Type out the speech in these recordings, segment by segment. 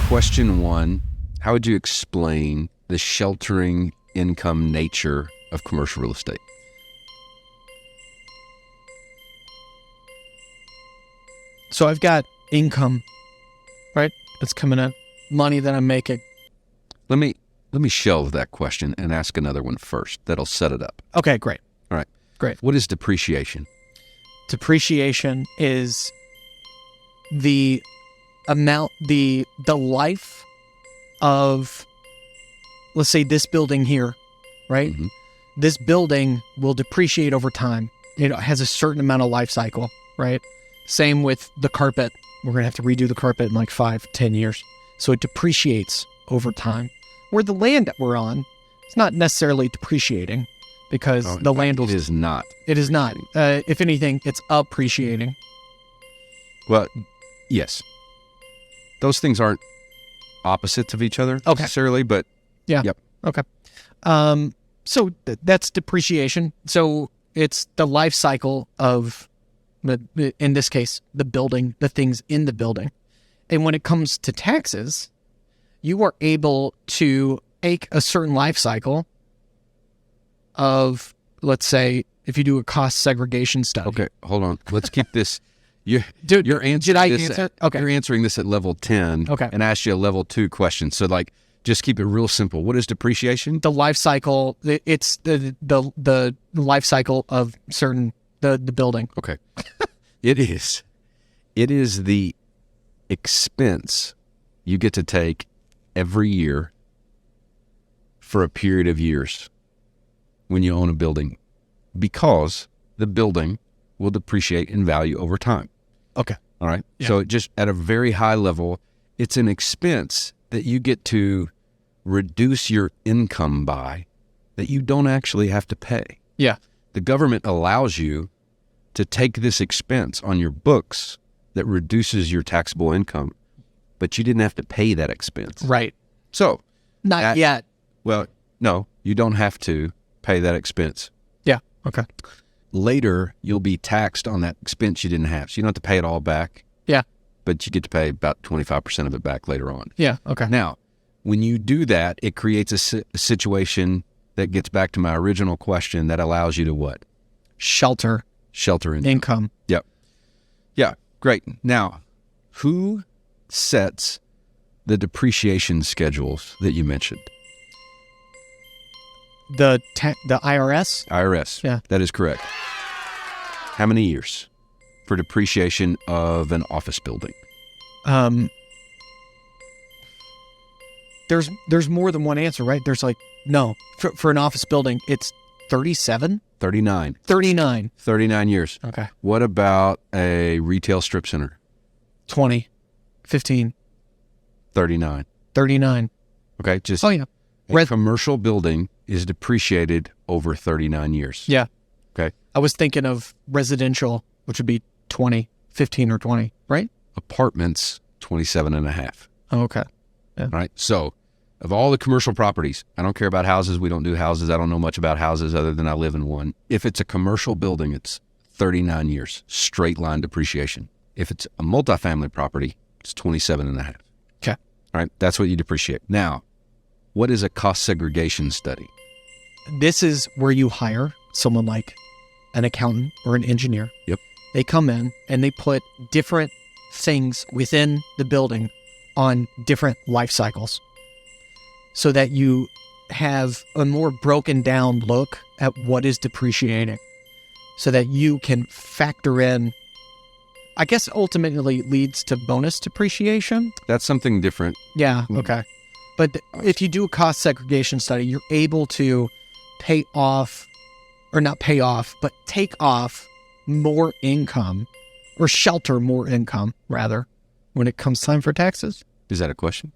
Question 1, how would you explain the sheltering income nature of commercial real estate? So I've got income, right? That's coming in, money that I'm making. Let me shelve that question and ask another one first. That'll set it up. Okay, great. All right. Great. What is depreciation? Depreciation is the amount, the life of, let's say, this building here, right? Mm-hmm. This building will depreciate over time. It has a certain amount of life cycle, right? Same with the carpet. We're going to have to redo the carpet in like 5-10 years. So it depreciates over time. Where the land that we're on, it's not necessarily depreciating because the land will... It is not. It is not. If anything, it's appreciating. Well, yes. Those things aren't opposites of each other necessarily, but... Yeah. Yep. Okay. So that's depreciation. So it's the life cycle of, in this case, the building, the things in the building. And when it comes to taxes, you are able to take a certain life cycle of, let's say, if you do a cost segregation study. Okay, hold on. Let's keep this. You're answering did I this answer? Okay. You're answering this at level 10 and I asked you a level 2 question. So, like, just keep it real simple. What is depreciation? The life cycle, it's the life cycle of the building. Okay. It is the expense you get to take every year for a period of years when you own a building, because the building will depreciate in value over time. Okay. All right. Yeah. So just at a very high level, it's an expense that you get to reduce your income by that you don't actually have to pay. Yeah. The government allows you to take this expense on your books that reduces your taxable income, but you didn't have to pay that expense. Right. So. Not yet. Well, no, you don't have to pay that expense. Yeah. Okay. Later, you'll be taxed on that expense you didn't have. So you don't have to pay it all back. Yeah. But you get to pay about 25% of it back later on. Yeah. Okay. Now, when you do that, it creates a situation that gets back to my original question that allows you to what? Shelter income. Yep. Yeah. Great. Now, who sets the depreciation schedules that you mentioned? The IRS? IRS. Yeah. That is correct. How many years for depreciation of an office building? There's more than one answer, right? There's like, no. For an office building, it's 37? 39. 39. 39 years. Okay. What about a retail strip center? 20. 15. 39. 39. Okay. Just oh, yeah. A commercial building is depreciated over 39 years. Yeah. Okay. I was thinking of residential, which would be 20, 15 or 20, right? Apartments, 27 and a half. Oh, okay. Yeah. All right. So of all the commercial properties, I don't care about houses. We don't do houses. I don't know much about houses other than I live in one. If it's a commercial building, it's 39 years, straight line depreciation. If it's a multifamily property, it's 27 and a half. Okay. All right. That's what you depreciate. Now, what is a cost segregation study? This is where you hire someone like an accountant or an engineer. Yep. They come in and they put different things within the building on different life cycles so that you have a more broken down look at what is depreciating so that you can factor in, I guess ultimately leads to bonus depreciation. That's something different. Yeah. Okay. But if you do a cost segregation study, you're able to pay off, or not pay off, but take off more income or shelter more income, rather, when it comes time for taxes. Is that a question?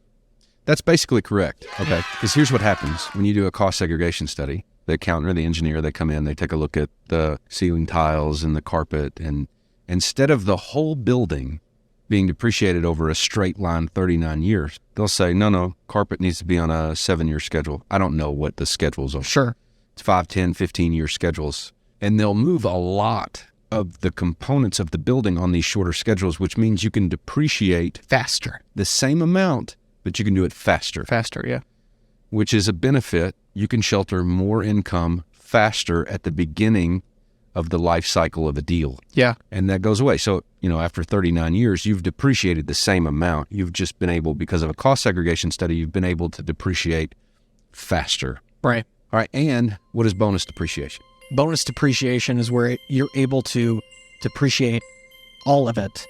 That's basically correct. Okay. Because here's what happens when you do a cost segregation study. The accountant or the engineer, they come in, they take a look at the ceiling tiles and the carpet, and instead of the whole building being depreciated over a straight line 39 years, they'll say, no, carpet needs to be on a 7-year schedule. I don't know what the schedules are. Sure. It's 5, 10, 15-year schedules. And they'll move a lot of the components of the building on these shorter schedules, which means you can depreciate Faster. the same amount, but you can do it faster, Faster, yeah. which is a benefit. You can shelter more income faster at the beginning of the life cycle of a deal. Yeah. And that goes away. So, after 39 years, you've depreciated the same amount. You've just been able, because of a cost segregation study, you've been able to depreciate faster. Right. All right. And what is bonus depreciation? Bonus depreciation is where you're able to depreciate all of it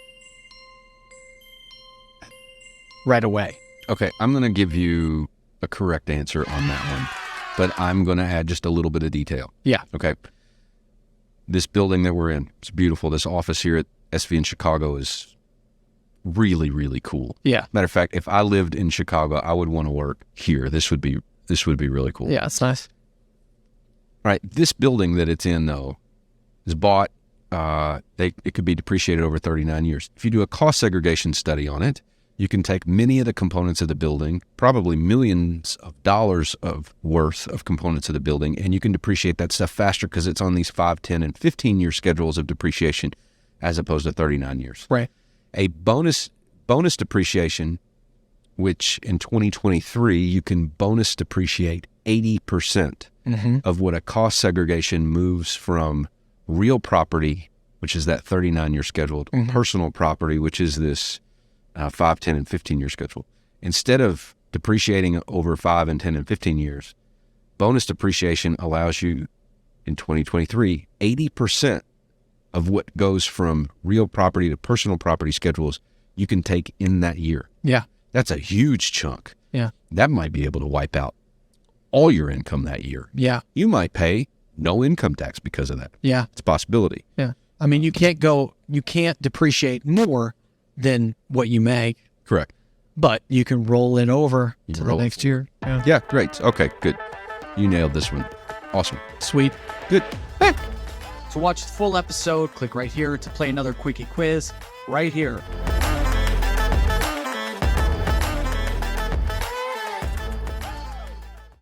right away. Okay. I'm going to give you a correct answer on that one, but I'm going to add just a little bit of detail. Yeah. Okay. This building that we're in, it's beautiful. This office here at SV in Chicago is really, really cool. Yeah. Matter of fact, if I lived in Chicago, I would want to work here. This would be really cool. Yeah, it's nice. All right. This building that it's in, though, is bought. It could be depreciated over 39 years. If you do a cost segregation study on it, you can take many of the components of the building, probably millions of dollars of worth of components of the building, and you can depreciate that stuff faster because it's on these 5, 10, and 15-year schedules of depreciation as opposed to 39 years. Right. A bonus depreciation, which in 2023, you can bonus depreciate 80% of what a cost segregation moves from real property, which is that 39-year schedule, to personal property, which is this 5, 10, and 15-year schedule. Instead of depreciating over 5 and 10 and 15 years, bonus depreciation allows you in 2023, 80% of what goes from real property to personal property schedules you can take in that year. Yeah. That's a huge chunk. Yeah. That might be able to wipe out all your income that year. Yeah. You might pay no income tax because of that. Yeah. It's a possibility. Yeah. I mean, you can't depreciate more than what you make, Correct. but you can roll it over You to roll the it next year. Yeah. Yeah, great. Okay, good. You nailed this one. Awesome. Sweet. Good. To watch the full episode, click right here to play another quickie quiz right here.